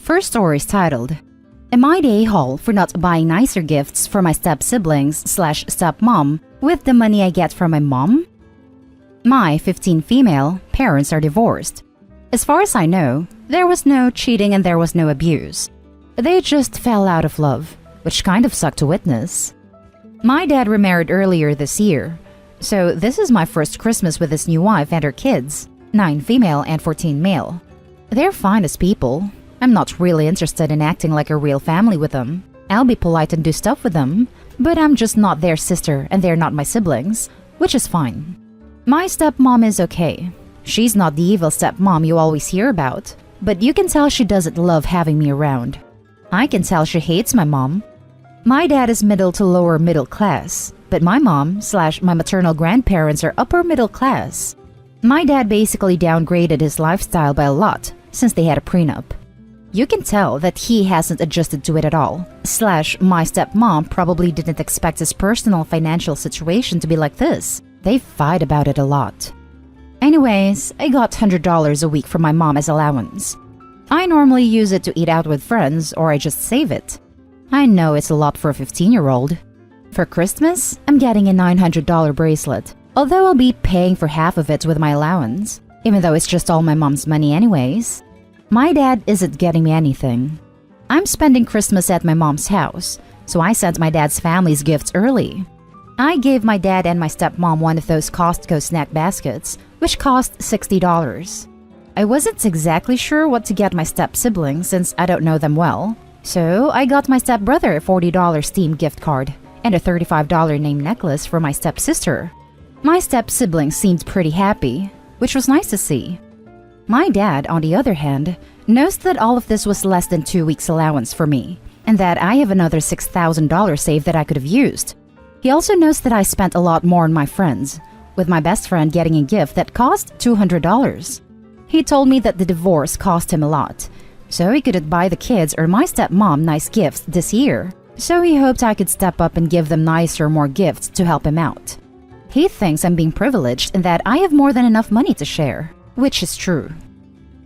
First story is titled, Am I the a-hole for not buying nicer gifts for my step-siblings/stepmom with the money I get from my mom? My 15 female parents are divorced. As far as I know, there was no cheating and there was no abuse. They just fell out of love, which kind of sucked to witness. My dad remarried earlier this year, so this is my first Christmas with his new wife and her kids, 9 female and 14 male. They're fine as people. I'm not really interested in acting like a real family with them. I'll be polite and do stuff with them, but I'm just not their sister and they're not my siblings, which is fine. My stepmom is okay. She's not the evil stepmom you always hear about, but you can tell she doesn't love having me around. I can tell she hates my mom. My dad is middle to lower middle class, but my mom/my maternal grandparents are upper middle class. My dad basically downgraded his lifestyle by a lot since they had a prenup. You can tell that he hasn't adjusted to it at all. My stepmom probably didn't expect his personal financial situation to be like this. They fight about it a lot. Anyways, I got $100 a week from my mom as allowance. I normally use it to eat out with friends or I just save it. I know it's a lot for a 15-year-old. For Christmas, I'm getting a $900 bracelet, although I'll be paying for half of it with my allowance, even though it's just all my mom's money anyways. My dad isn't getting me anything. I'm spending Christmas at my mom's house, so I sent my dad's family's gifts early. I gave my dad and my stepmom one of those Costco snack baskets, which cost $60. I wasn't exactly sure what to get my step-siblings since I don't know them well, so I got my stepbrother a $40 Steam gift card and a $35 name necklace for my stepsister. My step-siblings seemed pretty happy, which was nice to see. My dad, on the other hand, knows that all of this was less than 2 weeks' allowance for me, and that I have another $6,000 saved that I could have used. He also knows that I spent a lot more on my friends, with my best friend getting a gift that cost $200. He told me that the divorce cost him a lot, so he couldn't buy the kids or my stepmom nice gifts this year, so he hoped I could step up and give them nicer, more gifts to help him out. He thinks I'm being privileged and that I have more than enough money to share, which is true.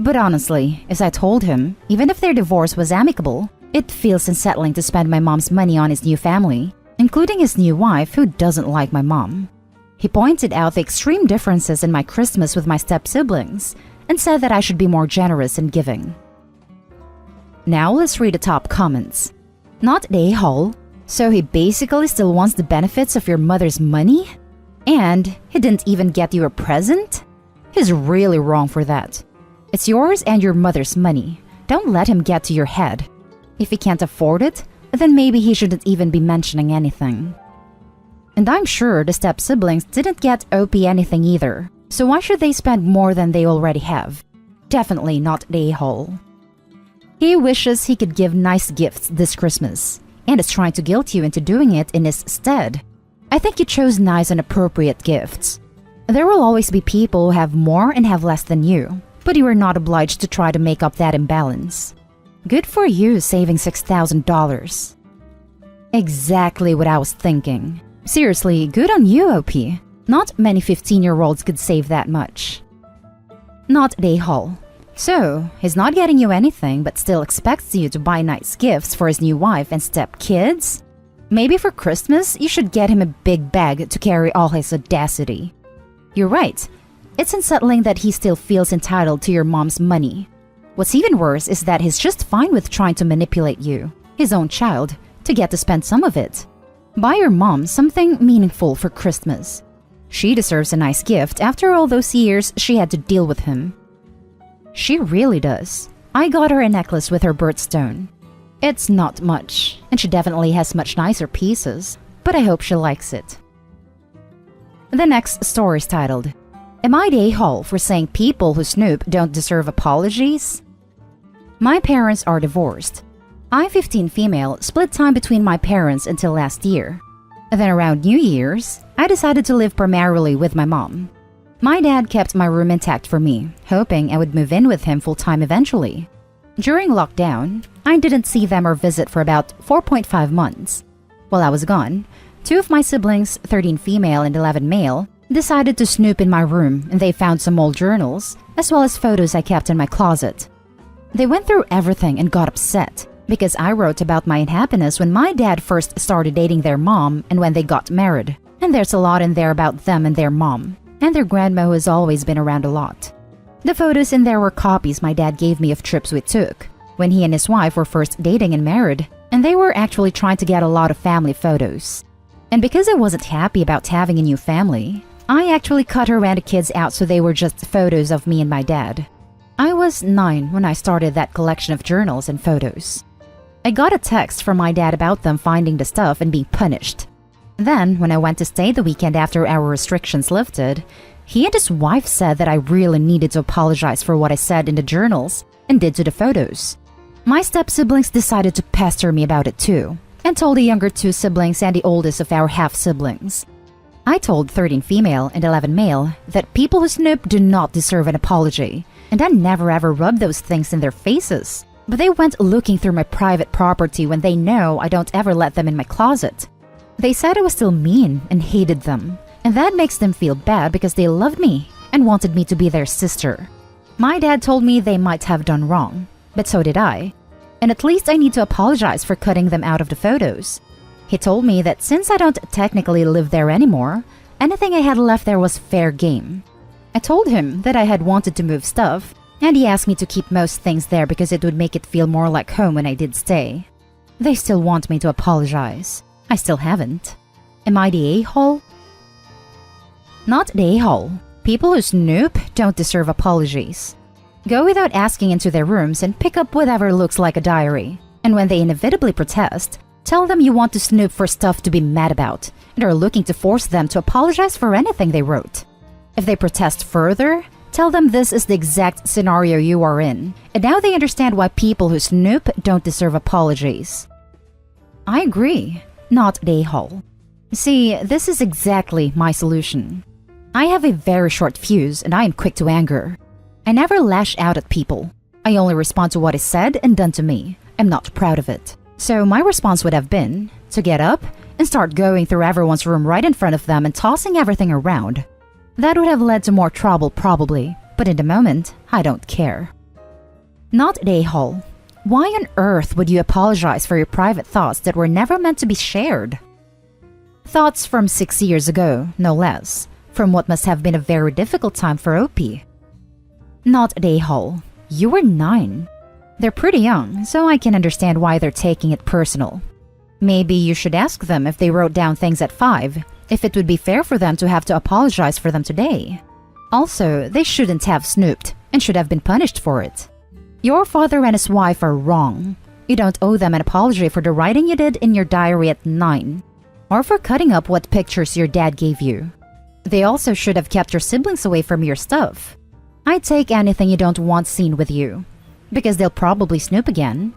But honestly, as I told him, even if their divorce was amicable, it feels unsettling to spend my mom's money on his new family, including his new wife who doesn't like my mom. He pointed out the extreme differences in my Christmas with my step-siblings and said that I should be more generous in giving. Now let's read the top comments. Not the a-hole, so he basically still wants the benefits of your mother's money? And he didn't even get you a present? He's really wrong for that. It's yours and your mother's money. Don't let him get to your head. If he can't afford it, then maybe he shouldn't even be mentioning anything. And I'm sure the step-siblings didn't get OP anything either, so why should they spend more than they already have? Definitely not the a-hole. He wishes he could give nice gifts this Christmas, and is trying to guilt you into doing it in his stead. I think you chose nice and appropriate gifts. There will always be people who have more and have less than you, but you are not obliged to try to make up that imbalance. Good for you saving $6,000. Exactly what I was thinking. Seriously, good on you, OP. Not many 15-year-olds could save that much. Not the a-hole. So, he's not getting you anything but still expects you to buy nice gifts for his new wife and step-kids? Maybe for Christmas, you should get him a big bag to carry all his audacity. You're right. It's unsettling that he still feels entitled to your mom's money. What's even worse is that he's just fine with trying to manipulate you, his own child, to get to spend some of it. Buy your mom something meaningful for Christmas. She deserves a nice gift after all those years she had to deal with him. She really does. I got her a necklace with her birthstone. It's not much, and she definitely has much nicer pieces, but I hope she likes it. The next story is titled, Am I the a-hole for saying people who snoop don't deserve apologies? My parents are divorced. I'm 15 female, split time between my parents until last year. Then around New Year's, I decided to live primarily with my mom. My dad kept my room intact for me, hoping I would move in with him full-time eventually. During lockdown, I didn't see them or visit for about 4.5 months. While I was gone, 2 of my siblings, 13 female and 11 male, decided to snoop in my room and they found some old journals, as well as photos I kept in my closet. They went through everything and got upset because I wrote about my unhappiness when my dad first started dating their mom and when they got married. And there's a lot in there about them and their mom, and their grandma who has always been around a lot. The photos in there were copies my dad gave me of trips we took when he and his wife were first dating and married, and they were actually trying to get a lot of family photos. And because I wasn't happy about having a new family, I actually cut her and the kids out so they were just photos of me and my dad. I was 9 when I started that collection of journals and photos. I got a text from my dad about them finding the stuff and being punished. Then, when I went to stay the weekend after our restrictions lifted, he and his wife said that I really needed to apologize for what I said in the journals and did to the photos. My step-siblings decided to pester me about it too, and told the younger 2 siblings and the oldest of our half-siblings. I told 13 female and 11 male that people who snoop do not deserve an apology, and I never ever rubbed those things in their faces. But they went looking through my private property when they know I don't ever let them in my closet. They said I was still mean and hated them, and that makes them feel bad because they loved me and wanted me to be their sister. My dad told me they might have done wrong, but so did I, and at least I need to apologize for cutting them out of the photos. He told me that since I don't technically live there anymore, anything I had left there was fair game. I told him that I had wanted to move stuff, and he asked me to keep most things there because it would make it feel more like home when I did stay. They still want me to apologize. I still haven't. Am I the a-hole? Not the a-hole. People who snoop don't deserve apologies. Go without asking into their rooms and pick up whatever looks like a diary. And when they inevitably protest, tell them you want to snoop for stuff to be mad about and are looking to force them to apologize for anything they wrote. If they protest further, tell them this is the exact scenario you are in, and now they understand why people who snoop don't deserve apologies. I agree, not the a-hole. See, this is exactly my solution. I have a very short fuse and I am quick to anger. I never lash out at people. I only respond to what is said and done to me. I'm not proud of it. So my response would have been to get up and start going through everyone's room right in front of them and tossing everything around. That would have led to more trouble probably, but in the moment, I don't care. Not the a-hole. Why on earth would you apologize for your private thoughts that were never meant to be shared? Thoughts from 6 years ago, no less, from what must have been a very difficult time for OP. Not the a-hole. You were 9. They're pretty young, so I can understand why they're taking it personal. Maybe you should ask them if they wrote down things at 5, if it would be fair for them to have to apologize for them today. Also, they shouldn't have snooped and should have been punished for it. Your father and his wife are wrong. You don't owe them an apology for the writing you did in your diary at 9, or for cutting up what pictures your dad gave you. They also should have kept your siblings away from your stuff. I'd take anything you don't want seen with you, because they'll probably snoop again.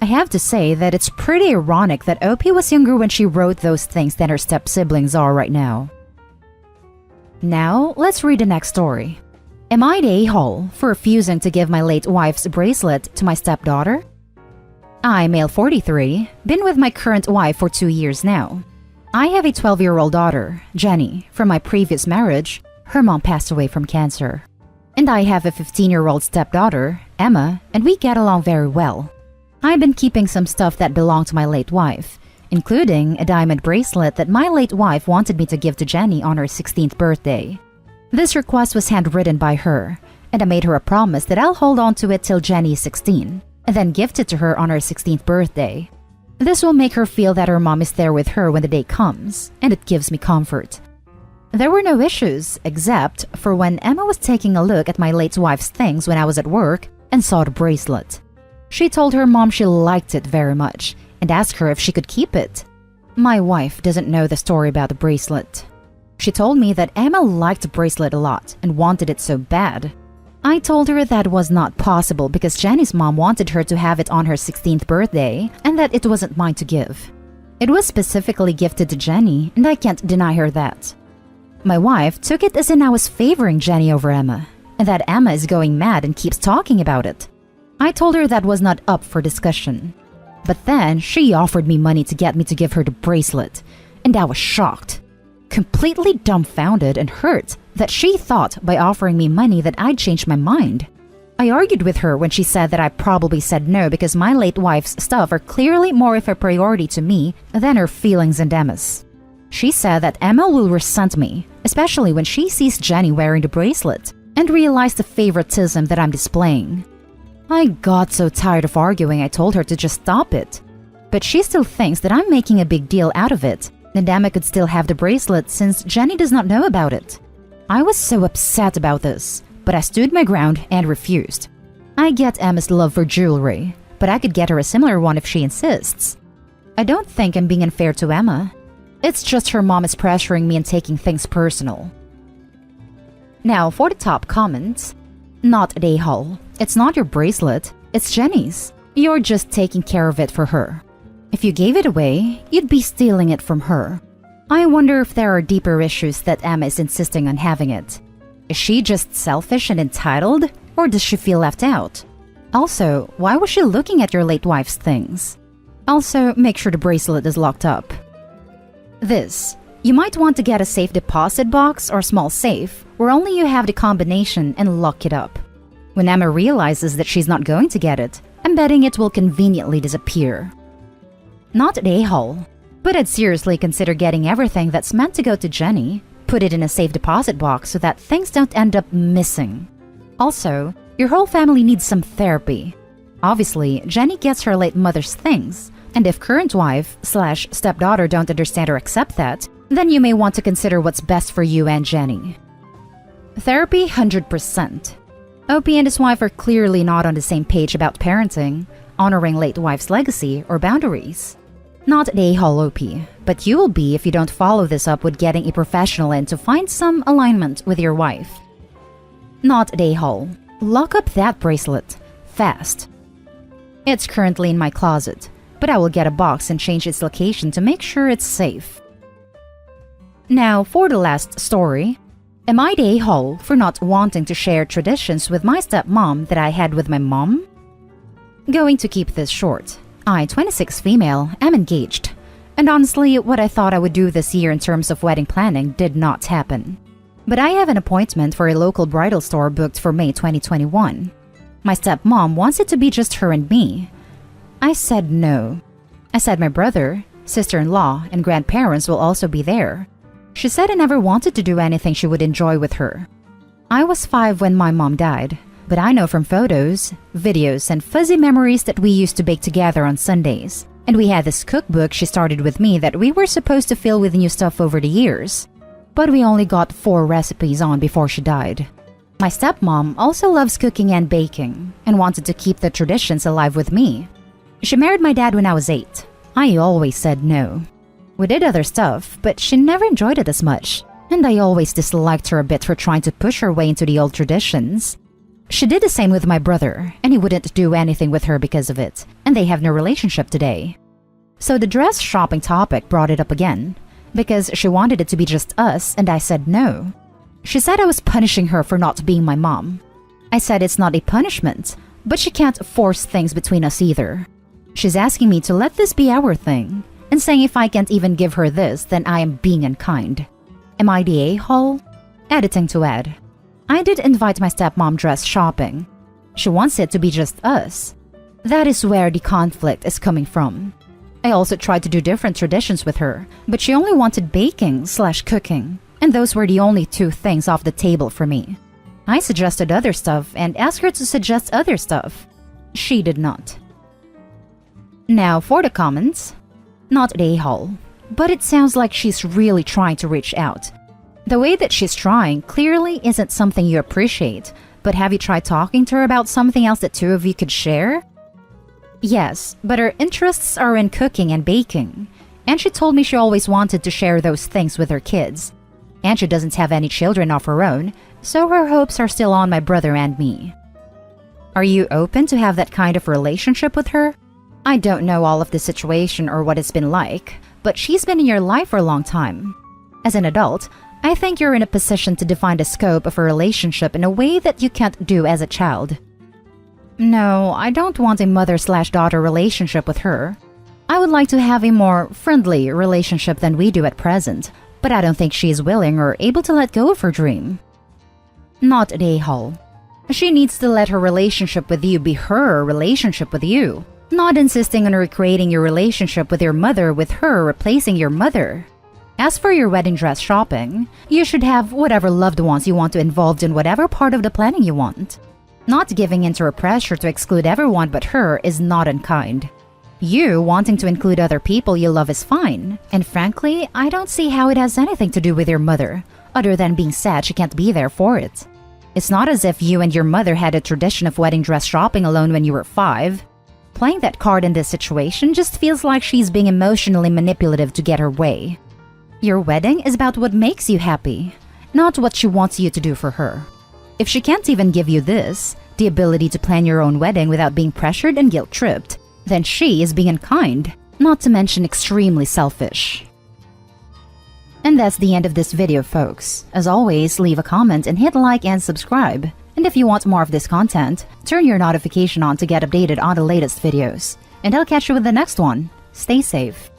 I have to say that it's pretty ironic that OP was younger when she wrote those things than her step-siblings are right now. Now, let's read the next story. Am I the a-hole for refusing to give my late wife's bracelet to my stepdaughter? I, male 43, been with my current wife for 2 years now. I have a 12-year-old daughter, Jenny, from my previous marriage. Her mom passed away from cancer. And I have a 15-year-old stepdaughter, Emma, and we get along very well. I've been keeping some stuff that belonged to my late wife, including a diamond bracelet that my late wife wanted me to give to Jenny on her 16th birthday. This request was handwritten by her, and I made her a promise that I'll hold on to it till Jenny is 16, and then gift it to her on her 16th birthday. This will make her feel that her mom is there with her when the day comes, and it gives me comfort. There were no issues, except for when Emma was taking a look at my late wife's things when I was at work and saw the bracelet. She told her mom she liked it very much and asked her if she could keep it. My wife doesn't know the story about the bracelet. She told me that Emma liked the bracelet a lot and wanted it so bad. I told her that was not possible because Jenny's mom wanted her to have it on her 16th birthday and that it wasn't mine to give. It was specifically gifted to Jenny, and I can't deny her that. My wife took it as in I was favoring Jenny over Emma, and that Emma is going mad and keeps talking about it. I told her that was not up for discussion. But then she offered me money to get me to give her the bracelet, and I was shocked. Completely dumbfounded and hurt that she thought by offering me money that I'd change my mind. I argued with her when she said that I probably said no because my late wife's stuff are clearly more of a priority to me than her feelings and Emma's. She said that Emma will resent me, especially when she sees Jenny wearing the bracelet, and realize the favoritism that I'm displaying. I got so tired of arguing I told her to just stop it. But she still thinks that I'm making a big deal out of it, and Emma could still have the bracelet since Jenny does not know about it. I was so upset about this, but I stood my ground and refused. I get Emma's love for jewelry, but I could get her a similar one if she insists. I don't think I'm being unfair to Emma. It's just her mom is pressuring me and taking things personal. Now for the top comments. Not a haul. It's not your bracelet, it's Jenny's. You're just taking care of it for her. If you gave it away, you'd be stealing it from her. I wonder if there are deeper issues that Emma is insisting on having it. Is she just selfish and entitled, or does she feel left out? Also, why was she looking at your late wife's things? Also, make sure the bracelet is locked up. You might want to get a safe deposit box or small safe where only you have the combination and lock it up. When Emma realizes that she's not going to get it, I'm betting it will conveniently disappear. Not a haul, but I'd seriously consider getting everything that's meant to go to Jenny, put it in a safe deposit box so that things don't end up missing. Also, your whole family needs some therapy. Obviously, Jenny gets her late mother's things, and if current wife/stepdaughter don't understand or accept that, then you may want to consider what's best for you and Jenny. Therapy 100%. Opie and his wife are clearly not on the same page about parenting, honoring late wife's legacy, or boundaries. Not a haul, Opie, but you will be if you don't follow this up with getting a professional in to find some alignment with your wife. Not a haul. Lock up that bracelet. Fast. It's currently in my closet, but I will get a box and change its location to make sure it's safe. Now for the last story. Am I the a-hole for not wanting to share traditions with my stepmom that I had with my mom? Going to keep this short. I, 26 female, am engaged. And honestly, what I thought I would do this year in terms of wedding planning did not happen. But I have an appointment for a local bridal store booked for May 2021. My stepmom wants it to be just her and me. I said no. I said my brother, sister-in-law, and grandparents will also be there. She said I never wanted to do anything she would enjoy with her. I was 5 when my mom died, but I know from photos, videos, and fuzzy memories that we used to bake together on Sundays. And we had this cookbook she started with me that we were supposed to fill with new stuff over the years. But we only got 4 recipes on before she died. My stepmom also loves cooking and baking, and wanted to keep the traditions alive with me. She married my dad when I was 8. I always said no. We did other stuff, but she never enjoyed it as much, and I always disliked her a bit for trying to push her way into the old traditions. She did the same with my brother, and he wouldn't do anything with her because of it, and they have no relationship today. So the dress shopping topic brought it up again, because she wanted it to be just us, and I said no. She said I was punishing her for not being my mom. I said it's not a punishment, but she can't force things between us either. She's asking me to let this be our thing, and saying if I can't even give her this, then I am being unkind. Am I the a-hole? Editing to add. I did invite my stepmom dress shopping. She wants it to be just us. That is where the conflict is coming from. I also tried to do different traditions with her, but she only wanted baking/cooking, and those were the only 2 things off the table for me. I suggested other stuff and asked her to suggest other stuff. She did not. Now for the comments. Not a haul, but it sounds like she's really trying to reach out. The way that she's trying clearly isn't something you appreciate, but have you tried talking to her about something else that 2 of you could share? Yes, but her interests are in cooking and baking, and she told me she always wanted to share those things with her kids. And she doesn't have any children of her own, so her hopes are still on my brother and me. Are you open to have that kind of relationship with her? I don't know all of the situation or what it's been like, but she's been in your life for a long time. As an adult, I think you're in a position to define the scope of a relationship in a way that you can't do as a child. No, I don't want a mother/daughter relationship with her. I would like to have a more friendly relationship than we do at present, but I don't think she is willing or able to let go of her dream. Not a a-hole. She needs to let her relationship with you be her relationship with you, not insisting on recreating your relationship with your mother with her replacing your mother. As for your wedding dress shopping, you should have whatever loved ones you want to involved in whatever part of the planning you want. Not giving into her pressure to exclude everyone but her is not unkind. You wanting to include other people you love is fine, and frankly, I don't see how it has anything to do with your mother, other than being sad she can't be there for it. It's not as if you and your mother had a tradition of wedding dress shopping alone when you were 5. Playing that card in this situation just feels like she's being emotionally manipulative to get her way. Your wedding is about what makes you happy, not what she wants you to do for her. If she can't even give you this, the ability to plan your own wedding without being pressured and guilt-tripped, then she is being unkind, not to mention extremely selfish. And that's the end of this video, folks. As always, leave a comment and hit like and subscribe. And if you want more of this content, turn your notification on to get updated on the latest videos. And I'll catch you with the next one. Stay safe.